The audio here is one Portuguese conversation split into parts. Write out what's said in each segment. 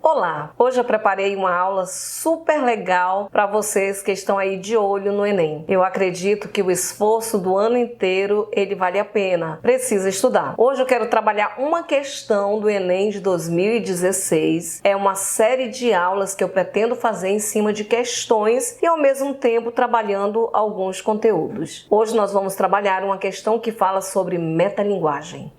Olá! Hoje eu preparei uma aula super legal para vocês que estão aí de olho no Enem. Eu acredito que o esforço do ano inteiro, ele vale a pena. Precisa estudar. Hoje eu quero trabalhar uma questão do Enem de 2016. É uma série de aulas que eu pretendo fazer em cima de questões e ao mesmo tempo trabalhando alguns conteúdos. Hoje nós vamos trabalhar uma questão que fala sobre metalinguagem.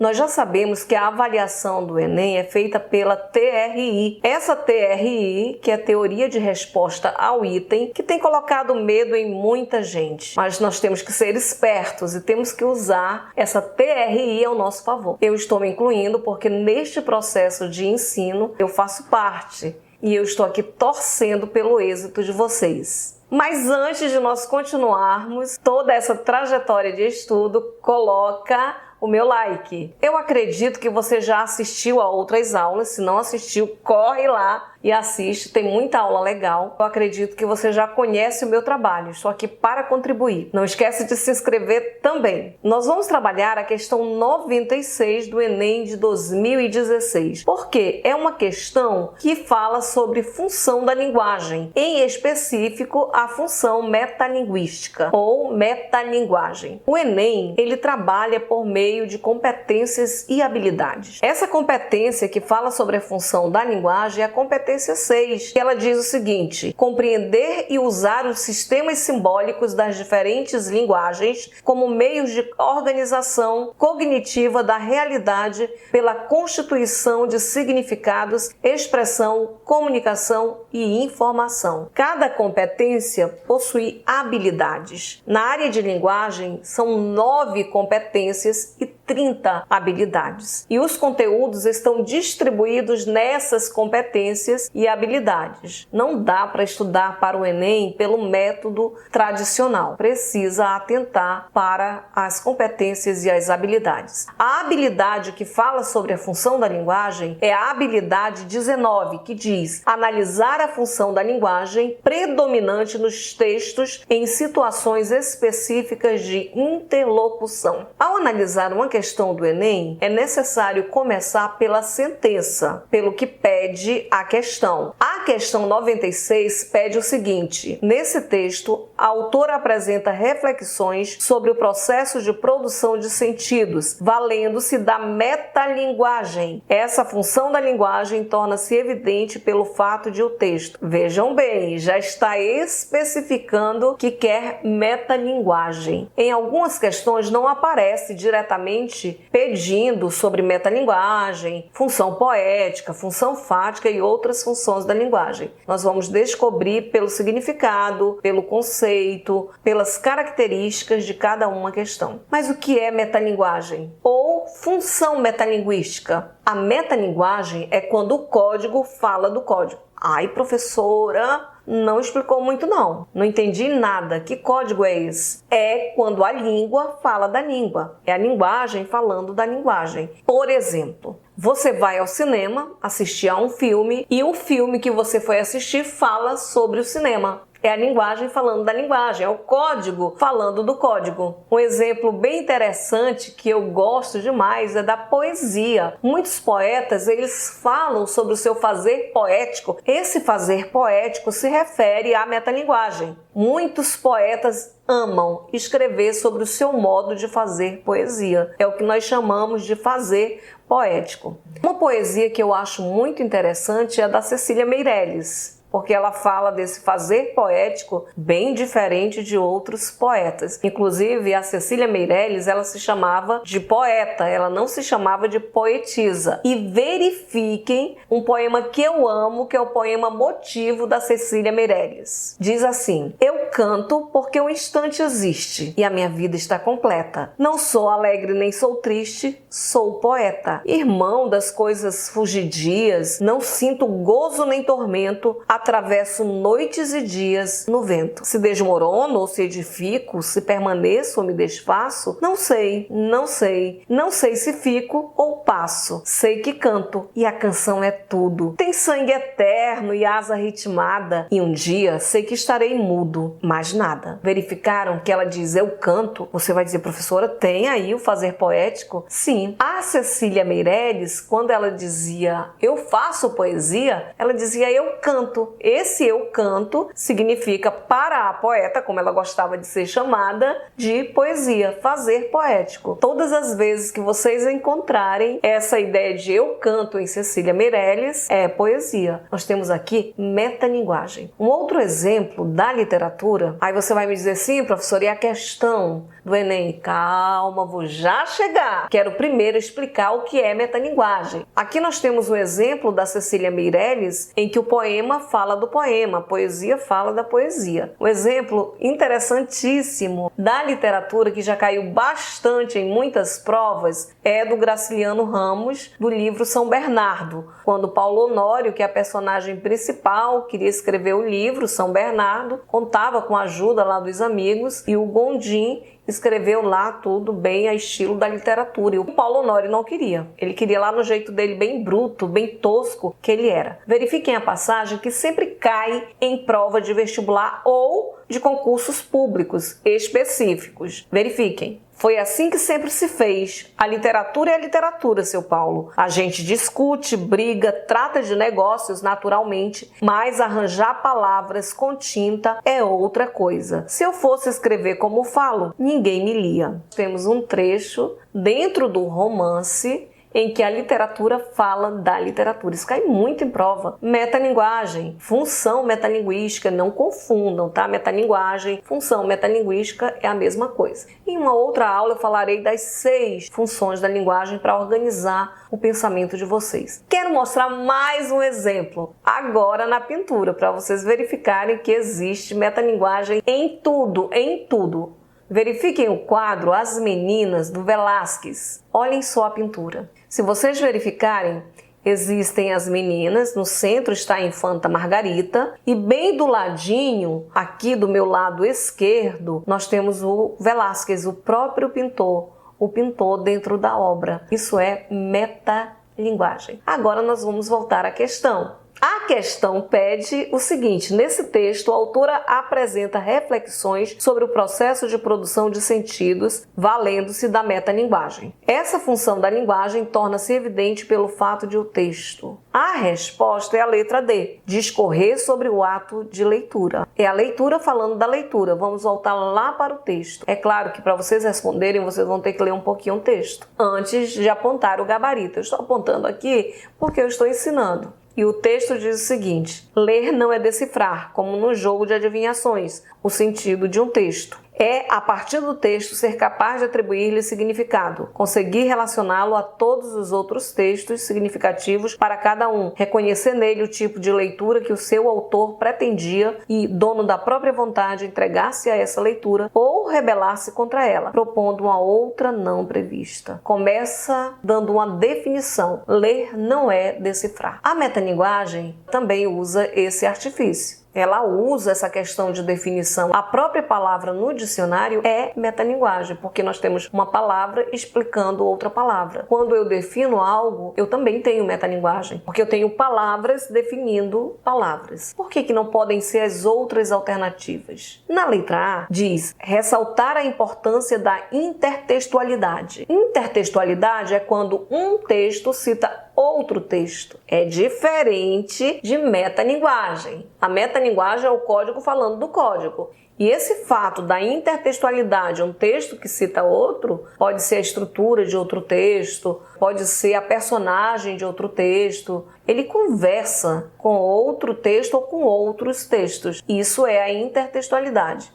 Nós já sabemos que a avaliação do Enem é feita pela TRI. Essa TRI, que é a Teoria de Resposta ao Item, que tem colocado medo em muita gente. Mas nós temos que ser espertos e temos que usar essa TRI ao nosso favor. Eu estou me incluindo porque neste processo de ensino eu faço parte e eu estou aqui torcendo pelo êxito de vocês. Mas antes de nós continuarmos toda essa trajetória de estudo, coloca o meu like. Eu acredito que você já assistiu a outras aulas. Se não assistiu, corre lá e assiste, tem muita aula legal. Eu acredito que você já conhece o meu trabalho, estou aqui para contribuir. Não esquece de se inscrever também. Nós vamos trabalhar a questão 96 do Enem de 2016, porque é uma questão que fala sobre função da linguagem, em específico a função metalinguística ou metalinguagem. O Enem, ele trabalha por meio de competências e habilidades. Essa competência que fala sobre a função da linguagem é a competência 6, que ela diz o seguinte: compreender e usar os sistemas simbólicos das diferentes linguagens como meios de organização cognitiva da realidade pela constituição de significados, expressão, comunicação e informação. Cada competência possui habilidades. Na área de linguagem, são 9 competências e 30 habilidades. E os conteúdos estão distribuídos nessas competências e habilidades. Não dá para estudar para o Enem pelo método tradicional. Precisa atentar para as competências e as habilidades. A habilidade que fala sobre a função da linguagem é a habilidade 19, que diz analisar a função da linguagem predominante nos textos em situações específicas de interlocução. Ao analisar uma questão do Enem, é necessário começar pela sentença, pelo que pede a questão. A questão 96 pede o seguinte: nesse texto, a autora apresenta reflexões sobre o processo de produção de sentidos, valendo-se da metalinguagem. Essa função da linguagem torna-se evidente pelo fato de o texto, vejam bem, já está especificando que quer metalinguagem. Em algumas questões não aparece diretamente pedindo sobre metalinguagem, função poética, função fática e outras funções da linguagem. Nós vamos descobrir pelo significado, pelo conceito, pelas características de cada uma questão. Mas o que é metalinguagem? Ou função metalinguística? A metalinguagem é quando o código fala do código. Ai, professora, não explicou muito não. Não entendi nada. Que código é esse? É quando a língua fala da língua. É a linguagem falando da linguagem. Por exemplo, você vai ao cinema assistir a um filme e o filme que você foi assistir fala sobre o cinema. É a linguagem falando da linguagem, é o código falando do código. Um exemplo bem interessante que eu gosto demais é da poesia. Muitos poetas, eles falam sobre o seu fazer poético. Esse fazer poético se refere à metalinguagem. Muitos poetas amam escrever sobre o seu modo de fazer poesia. É o que nós chamamos de fazer poético. Uma poesia que eu acho muito interessante é a da Cecília Meirelles, porque ela fala desse fazer poético bem diferente de outros poetas. Inclusive, a Cecília Meirelles, ela se chamava de poeta, ela não se chamava de poetisa. E verifiquem um poema que eu amo, que é o poema Motivo, da Cecília Meirelles. Diz assim: eu canto porque o instante existe e a minha vida está completa. Não sou alegre nem sou triste, sou poeta. Irmão das coisas fugidias, não sinto gozo nem tormento, atravesso noites e dias no vento. Se desmorono ou se edifico, se permaneço ou me desfaço, não sei, não sei. Não sei se fico ou passo. Sei que canto e a canção é tudo. Tem sangue eterno e asa ritmada, e um dia sei que estarei mudo. mais nada. Verificaram que ela diz eu canto? Você vai dizer, professora, tem aí o fazer poético? Sim. A Cecília Meirelles, quando ela dizia eu faço poesia, ela dizia eu canto. Esse eu canto significa para a poeta, como ela gostava de ser chamada, de poesia, fazer poético. Todas as vezes que vocês encontrarem essa ideia de eu canto em Cecília Meirelles, é poesia. Nós temos aqui metalinguagem. Um outro exemplo da literatura, aí você vai me dizer, sim, professor, e a questão do Enem? Calma, vou já chegar. Quero primeiro explicar o que é metalinguagem. Aqui nós temos um exemplo da Cecília Meirelles em que o poema fala do poema, a poesia fala da poesia. Um exemplo interessantíssimo da literatura que já caiu bastante em muitas provas é do Graciliano Ramos, do livro São Bernardo, quando Paulo Honório, que é a personagem principal, queria escrever o livro São Bernardo, contava com a ajuda lá dos amigos e o Gondim escreveu lá tudo bem a estilo da literatura. E o Paulo Honório não queria. Ele queria lá no jeito dele bem bruto, bem tosco que ele era. Verifiquem a passagem que sempre cai em prova de vestibular ou de concursos públicos específicos. Verifiquem. Foi assim que sempre se fez. A literatura é a literatura, seu Paulo. A gente discute, briga, trata de negócios naturalmente, mas arranjar palavras com tinta é outra coisa. Se eu fosse escrever como falo, ninguém me lia. Temos um trecho dentro do romance em que a literatura fala da literatura. Isso cai muito em prova. Metalinguagem, função metalinguística, não confundam, tá? Metalinguagem, função metalinguística é a mesma coisa. Em uma outra aula eu falarei das 6 funções da linguagem para organizar o pensamento de vocês. Quero mostrar mais um exemplo, agora na pintura, para vocês verificarem que existe metalinguagem em tudo, em tudo. Verifiquem o quadro As Meninas, do Velázquez. Olhem só a pintura. Se vocês verificarem, existem as meninas, no centro está a infanta Margarita e bem do ladinho, aqui do meu lado esquerdo, nós temos o Velázquez, o próprio pintor, o pintor dentro da obra. Isso é metalinguagem. Agora nós vamos voltar à questão. A questão pede o seguinte: nesse texto, a autora apresenta reflexões sobre o processo de produção de sentidos, valendo-se da metalinguagem. Essa função da linguagem torna-se evidente pelo fato de o texto. A resposta é a letra D, discorrer sobre o ato de leitura. É a leitura falando da leitura. Vamos voltar lá para o texto. É claro que para vocês responderem, vocês vão ter que ler um pouquinho o texto, antes de apontar o gabarito. Eu estou apontando aqui porque eu estou ensinando. E o texto diz o seguinte: ler não é decifrar, como no jogo de adivinhações, o sentido de um texto. É, a partir do texto, ser capaz de atribuir-lhe significado, conseguir relacioná-lo a todos os outros textos significativos para cada um, reconhecer nele o tipo de leitura que o seu autor pretendia e, dono da própria vontade, entregar-se a essa leitura ou rebelar-se contra ela, propondo uma outra não prevista. Começa dando uma definição: ler não é decifrar. A metalinguagem também usa esse artifício. Ela usa essa questão de definição. A própria palavra no dicionário é metalinguagem, porque nós temos uma palavra explicando outra palavra. Quando eu defino algo, eu também tenho metalinguagem, porque eu tenho palavras definindo palavras. Por que não podem ser as outras alternativas? Na letra A, diz ressaltar a importância da intertextualidade. Intertextualidade é quando um texto cita outro texto. É diferente de metalinguagem. A metalinguagem é o código falando do código. E esse fato da intertextualidade, um texto que cita outro, pode ser a estrutura de outro texto, pode ser a personagem de outro texto. Ele conversa com outro texto ou com outros textos. Isso é a intertextualidade.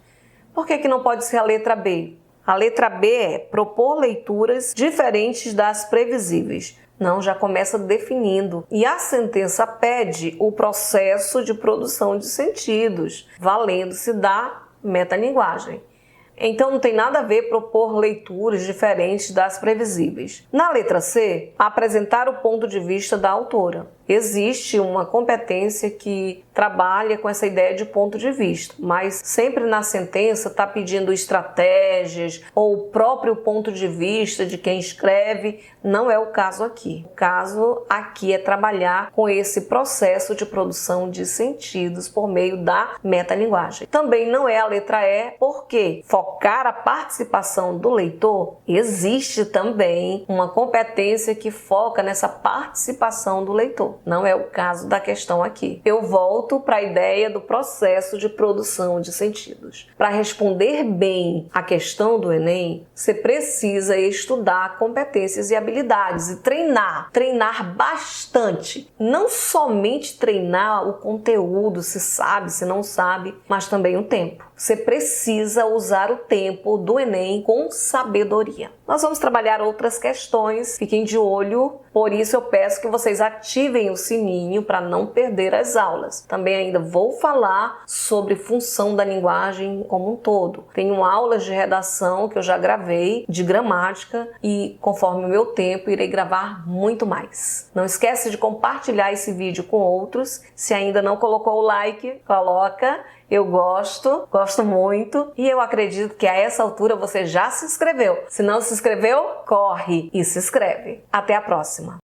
Por que não pode ser a letra B? A letra B é propor leituras diferentes das previsíveis. Não, já começa definindo. E a sentença pede o processo de produção de sentidos, valendo-se da metalinguagem. Então não tem nada a ver propor leituras diferentes das previsíveis. Na letra C, apresentar o ponto de vista da autora. Existe uma competência que trabalha com essa ideia de ponto de vista, mas sempre na sentença está pedindo estratégias ou o próprio ponto de vista de quem escreve. Não é o caso aqui. O caso aqui é trabalhar com esse processo de produção de sentidos por meio da metalinguagem. Também não é a letra E, porque focar a participação do leitor. Existe também uma competência que foca nessa participação do leitor. Não é o caso da questão aqui. Eu volto para a ideia do processo de produção de sentidos. Para responder bem a questão do Enem, você precisa estudar competências e habilidades e treinar bastante. Não somente treinar o conteúdo, se sabe, se não sabe, mas também o tempo. Você precisa usar o tempo do Enem com sabedoria. Nós vamos trabalhar outras questões, fiquem de olho, por isso eu peço que vocês ativem o sininho para não perder as aulas. Também ainda vou falar sobre função da linguagem como um todo. Tenho aulas de redação que eu já gravei, de gramática, e conforme o meu tempo irei gravar muito mais. Não esquece de compartilhar esse vídeo com outros. Se ainda não colocou o like, coloca. Eu gosto muito e eu acredito que a essa altura você já se inscreveu. Se não se inscreveu, corre e se inscreve. Até a próxima!